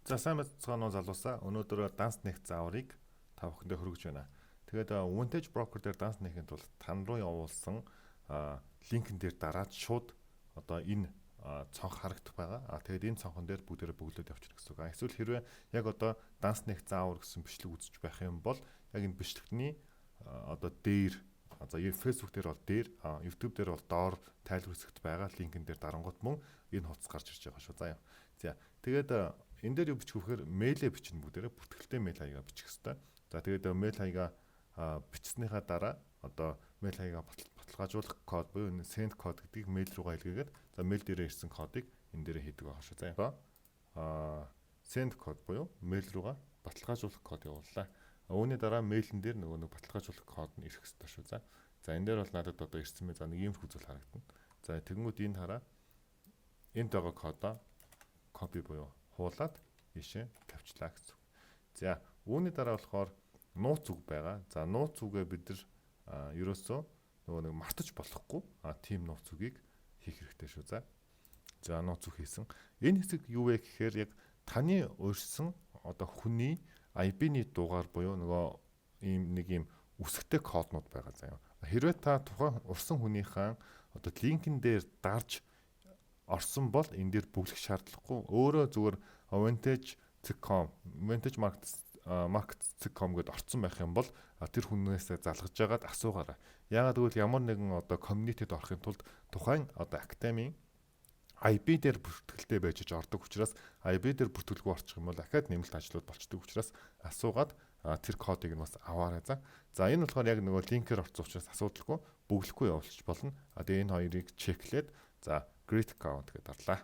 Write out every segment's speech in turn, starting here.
За сайн байцгаана уу залуусаа. Өнөөдөр данс нэг зааврыг та бүхэндээ хүргэж байна. Тэгээд Vintage Broker дээр данс нэхийн тулд тань руу явуулсан линкэн дээр дараад шууд одоо энэ цонх харагдах байгаа. Тэгээд энэ цонхон дээр бүгдээрээ бөглөөд явчихна гэсэн үг. Эсвэл хэрвээ яг одоо данс нэг заавар гэсэн бичлэг үзэж байх юм бол яг энэ бичлэгний одоо дээр за Facebook дээр бол дээр, YouTube дээр бол доор тайлбар хэсэгт байгаа линкэн дээр дарангууд мөн энэ хувцас гарч ирж байгаа шүү. За тэгээд энэ дээр юу бичих вэхээр мэйлээ бичнэ бүгдээрээ бүртгэлтэй мэйл хаягаа бичих хэвээр. За тэгээд мэйл хаягаа бичснийхаа дараа одоо мэйл хаягаа баталгаажуулах код буюу энэ send код гэдгийг мэйл руугаа илгээгээд за мэйл дээрээ ирсэн кодыг энэ дээрээ хийдэг байгаа шүү. За send код буюу мэйл руугаа баталгаажуулах код явууллаа. Үүний дараа мэйлэн дээр нөгөө нэг баталгаажуулах код нь ирэх хэвээр шүү. За энэ дээр бол надад одоо ирсэн мэй за нэг юм хүзүүл харагдана. За тэгэнгүүт энэ хараа энд байгаа кодоо копи буюу хуулаад ийшээ тавьчлаа гэсэн. За үүний дараа болохоор нууц үг байгаа. За нууц үгээ бид нар ерөөсөө нөгөө нэг мартаж болохгүй тийм нууц үгийг хийх хэрэгтэй шүү. За нууц үг хийсэн. Энэ хэсэг юу вэ гэхээр яг таны урьдсан одоо хүний IP-ний дугаар буюу нөгөө ийм үсэгтэй коднууд байгаа заяа. Хэрвээ та тухайн урьсан хүнийхээ одоо линкэн дээр дарж орсон бол энэ дээр бүглэх шаардлагагүй. Өөрөө зүгээр vintage.com, vintagemarket.com гэдээ орсон байх юм бол тэр хүнээс залгаж байгаад асуугаарай. Яагаад гэвэл ямар нэгэн одоо community-д орохын тулд тухайн одоо академийн IP дээр бүртгэлтэй байж ордог учраас IP дээр бүртгэлгүй орчих юм бол дахиад нэмэлт ажлууд болчдөг учраас асуугаад тэр кодыг нь бас аваарай. За энэ болохоор яг нөгөө линкээр орсон учраас асуудалгүй бүглэхгүй явуулчих болно. Тэгээ энэ хоёрыг чеклээд за Great account гэдээ дарлаа.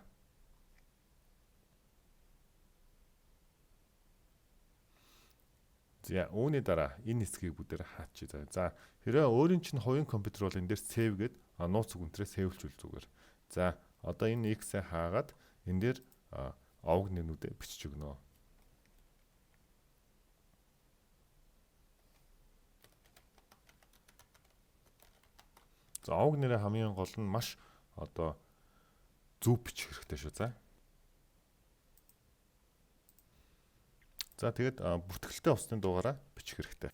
За үүний дараа энэ хэсгийг бүгдээр хаачих. За хэрвээ өөрийн чинь хувийн компьютер бол энэ дээр save гээд нууц үгнтрээ сейвлжүүл зүгээр. За одоо энэ X-ээ хаагаад энэ дээр овг нэрнүүдээ бичиж өгнө. За овг нэрээ хамгийн гол нь маш одоо зүв бичих хэрэгтэй шүү. За тэгээд бүртгэлтэй усны дугаараа бичих хэрэгтэй.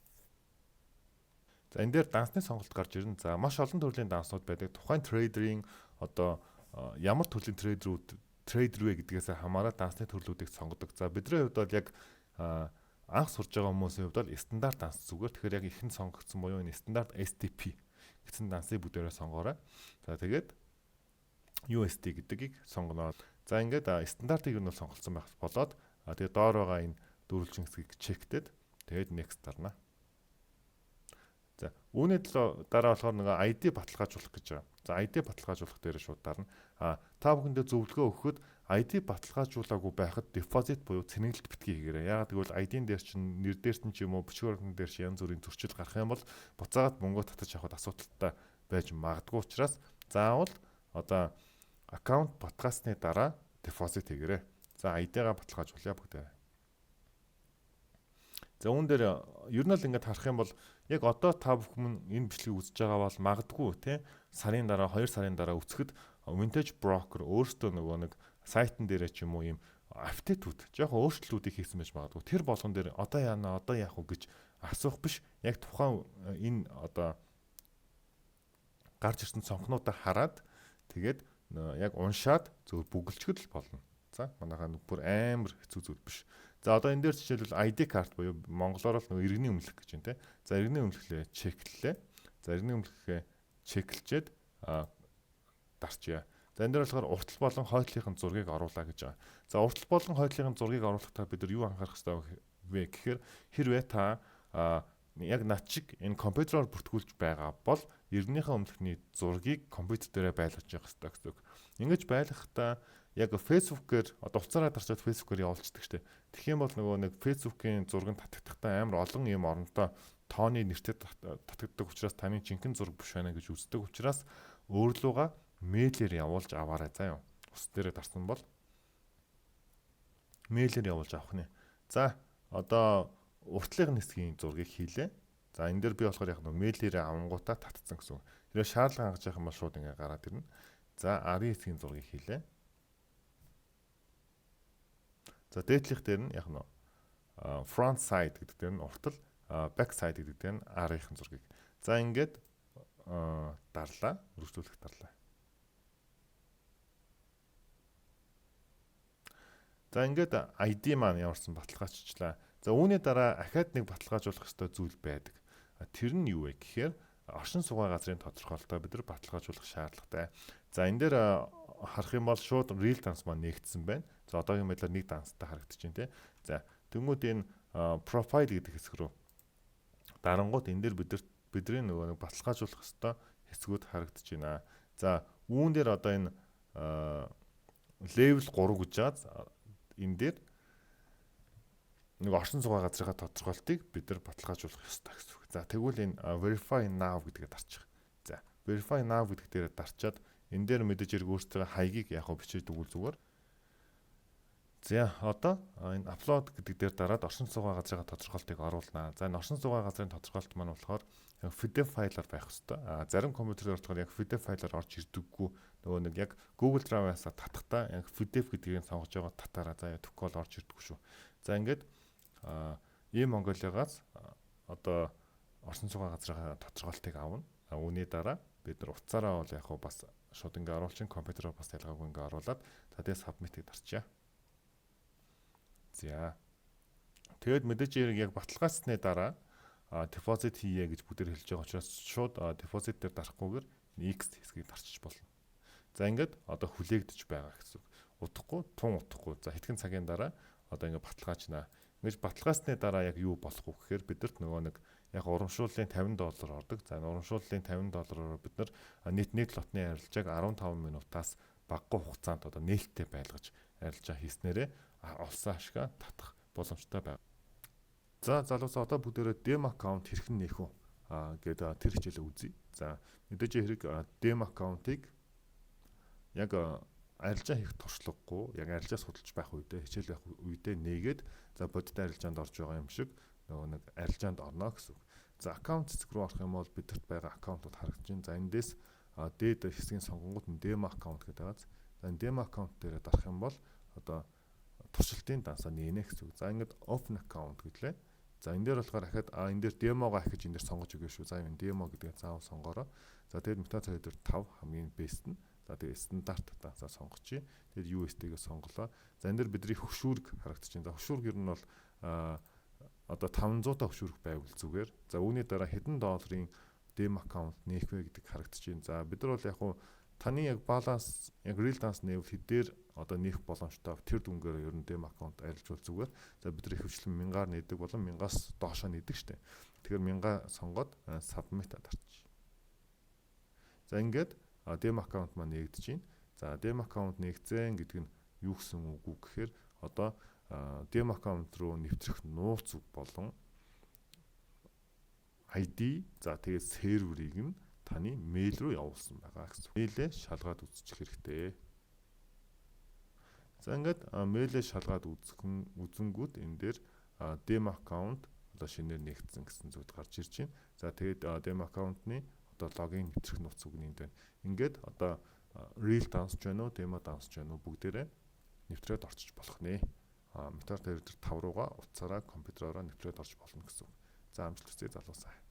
За энэ дээр дансны сонголт гарч ирнэ. За маш олон төрлийн данснууд байдаг. Тухайн трейдерийн одоо ямар төрлийн трейдер вэ гэдгээс хамаараа дансны төрлүүдийг сонгодог. За бидний хувьд бол яг анх сурж байгаа хүмүүсийн хувьд бол стандарт данс зүгээр. Тэгэхээр яг ихэнд сонгогдсон буюу энэ стандарт STP гэсэн дансыг бүгдээрээ сонгоорой. За тэгээд USD гэдгийг сонгоно. За ингээд стандартыг нь сонголцсон байх болоод тэгээд доор байгаа энэ дөрвөлжин хэсгийг чектэд тэгээд next дарна. За үүний дараа болохоор нэг ID баталгаажуулах гэж байгаа. За ID баталгаажуулах дээр шууд дарна. Та бүхэндээ зөвлөгөө өгөхөд ID баталгаажуулаагүй байхад deposit буюу цэнэглэлт битгий хийгээрэй. Яагаад гэвэл ID-н дээр чинь нэр дээр чинь ч юм уу бичиг баримтан дээр чинь янз бүрийн зөрчил гарах юм бол буцаагаад мөнгө татаж авахд асуудалтай байж магадгүй учраас заавал одоо аккаунт баталгаасны дараа депозит хийгээрэй. За ID-гаа баталгаажуулъя бүгдээ. За үүн дээр ер нь л ингээд харах юм бол яг одоо та бүхэн энэ бичлэгийг үзэж байгаа бол магадгүй тий сарын дараа 2 сарын дараа үцхэд Vintage Broker өөртөө нөгөө нэг сайтн дээрээ ч юм уу ийм апдейтүүд жоохон өөрчлөлтүүдийг хийсэн байж магадгүй. Тэр болгон дээр одоо яана одоо яах вэ гэж асуух биш. Яг тухайн энэ одоо гарч ирсэн цонхнуудаа хараад тэгээд яг уншаад зөв бүгэлчгэл л болно. За манайхаа бүр амар хэцүү зүйл биш. За одоо энэ дээр жишээлбэл ID карт буюу монголоор л нөгөө иргэний өмнөх гэж байна те. За иргэний өмнөхлөө чеклэлээ. За иргэний өмнөхөө чеклчээд дарчия. За энэ дээр болохоор уртл болон хойдлынхын зургийг оруулаа гэж байгаа. За уртл болон хойдлынхын зургийг оруулахдаа бид нар юу анхаарах хэрэгтэй вэ гэхээр хэрвээ та яг над шиг энэ компьютероор бүртгүүлж байгаа бол иргэнийхээ өмнөхний зургийг компьютер дээрээ байлгаж явах хэрэгтэй гэсэн үг. Ингэж байлгахдаа яг Facebook-ээр одоо уцаараа дарчаад Facebook-ээр явуулчихдаг штеп. Тэгэх юм бол нөгөө нэг Facebook-ийн зураг нь татагдахтаа амар олон юм оронтой тооны нэртэй татагддаг учраас таны жинхэнэ зураг биш байна гэж үздэг учраас өөрлөгөө мэйлээр явуулж аваарай заа юу. Ус дээрээ дарсан бол мэйлээр явуулж авах нэ. За одоо уртлын хэсгийн зургийг хийлээ. За энэ дээр би болохоор яг мэйлээр авангуудаа татцсан гэсэн. Тэр шаардлага хангаж явах юм бол шууд ингээ гараад ирнэ. За арын хэсгийн зургийг хийлээ. За дээдлих дээр нь яг нь front side гэдэг дээр нь уртал, back side гэдэг дээр нь арын зургийг. За ингээд дарлаа, үргэлжлүүлэх дарлаа. За ингээд ID маань ямарсан баталгаажчлаа. За үүний дараа ахаад нэг баталгаажуулах ёстой зүйл байдаг. Тэр нь юу вэ гэхээр оршин суугаа газрын тодорхойлолтоо бид нар баталгаажуулах шаардлагатай. За энэ дээр харах юм бол шууд real dance маань нэгдсэн байна. За одоогийн байдлаар нэг данстай харагдаж байна тий. За тэнгууд энэ profile гэдэг хэсэг рүү дарангууд энэ дээр бидний нөгөө нэг баталгаажуулах ёстой хэсгүүд харагдаж байна. За үүн дээр одоо энэ level 3 гэж байгаа. Энэ дээр нэг оршин суугаа газрынхаа тодорхойлтыг бид нар баталгаажуулах ёстой гэсэн үг. За тэгвэл энэ verify now гэдгээ дарчих. За verify now гэдэг дээр дарчаад энэ дээр мэдээж хэрэг өөртөө хаягийг яг бичиж өгвөл зүгээр. За одоо энэ upload гэдэг дээр дараад оршин суугаа газрынхаа тодорхойлтыг оруулнаа. За энэ оршин суугаа газрын тодорхойлт маань болохоор PDF файлаар байх ёстой. Зарим компьютерээр болохоор яг PDF файлаар орж ирдэггүй. Нөгөө нэг яг Google Drive-аас татахтаа яг PDF гэдгийг сонгож байгаа татаараа заа тэгэхгүй бол орж ирдэггүй шүү. За ингээд ийм Mongolia-гаас одоо оршин суугаа газрынхаа тодорхойлтыг авна. Үүний дараа бид нар утсаараа бол яг бас шууд ингээ оруулчин компьютероор бас ялгаагүй ингээ оруулаад тэгээд submit-ийг дарчаа. За. Тэгээд мэдээж яг баталгаажсны дараа deposit хийе гэж бүгдээр хэлж байгаа учраас шууд deposit дээр дарахгүйгээр next хэсгийг дарчих болно. За ингээд одоо хүлээгдэж байгаа гэсэн үг. Удахгүй, тун удахгүй. За хэдхэн цагийн дараа одоо ингээд баталгаажнаа. Ингэж баталгаасны дараа яг юу болох вэ гэхээр бидэрт нөгөө нэг яг урамшууллын $50 ордог. За урамшууллын $50 бид нар нэг лотны арилжааг 15 минутаас багагүй хугацаанд одоо нээлттэй байлгаж арилжаа хийснээрээ олсон ашгаа татах боломжтой байна. За залуусаа одоо бүгдээрээ demo аккаунт хэрхэн нээх вэ? Гэдэг тэр хичээлээ үзье. За мэдээж хэрэг demo аккаунтыг яг арилжаа хийх туршлагагүй, яг арилжаа судалж байх үедээ, хичээл байх үедээ нээгээд за бодит арилжаанд орж байгаа юм шиг нөгөө нэг арилжаанд орно гэсэн үг. За аккаунт хэсэг рүү орох юм бол бидэрт байгаа аккаунтууд харагдаж байна. За эндээс дээд хэсгийн сонгонгууд нь demo аккаунт гэдэг байгаа. За энэ demo аккаунт дээр дарах юм бол одоо туршилтын дансаа нээнэ гэсэн үг. За ингээд open account гэдлээ. За энэ дээр болохоор дахиад энэ дээр демогоо ахиж энэ дээр сонгож өгье шүү. За энэ демо гэдгээ заавал сонгороо. За тэгээд мутацаа дээр 5 хамгийн бэст нь. За тэгээд стандарт дансаа сонгочих. Тэгээд USD-гээ сонголоо. За энэ дээр бидний хөшүүрэг харагдаж байна. За хөшүүрэг ер нь бол одоо 500 та хөшүүрэг байвал зүгээр. За үүний дараа хэдэн долларын demo аккаунт нээх вэ гэдэг харагдаж байна. За бид нар бол яг хуу таны яг баланс яг real dance нэвэл хэдээр одоо нээх боломжтой тэр дүнгээр ер нь demo аккаунт арилжуул зүгээр. За бид нар ихэвчлэн 1000-аар нээдэг болон 1000-аас доошоо нээдэг штэ. Тэгэхээр 1000 сонгоод submit дарчих. За ингээд demo аккаунт маань нээгдэж байна. За demo аккаунт нээгцэн гэдэг нь юу гэсэн үг вэ гэхээр одоо demo аккаунт руу нэвтрэх нууц үг болон ID за тэгээд серверийг нь таны мэйл рүү явуулсан байгаа гэсэн. Мэйлээ шалгаад үзчих хэрэгтэй. За ингээд мэйлээ шалгаад үзэнгүүт энэ дээр demo аккаунт одоо шинээр нэгдсэн гэсэн зүйл гарч ирж байна. За тэгээд demo аккаунтны одоо логин нэвтрэх нууц үг нь энд байна. Ингээд одоо real dance ч байна уу, demo dance ч байна уу бүгдээрээ нэвтрээд орчиж болох нэ. Метар дээр 5 руугаа утсаараа компьютераараа нэвтрээд орж болно гэсэн. За амжилт хүсье залуусаа.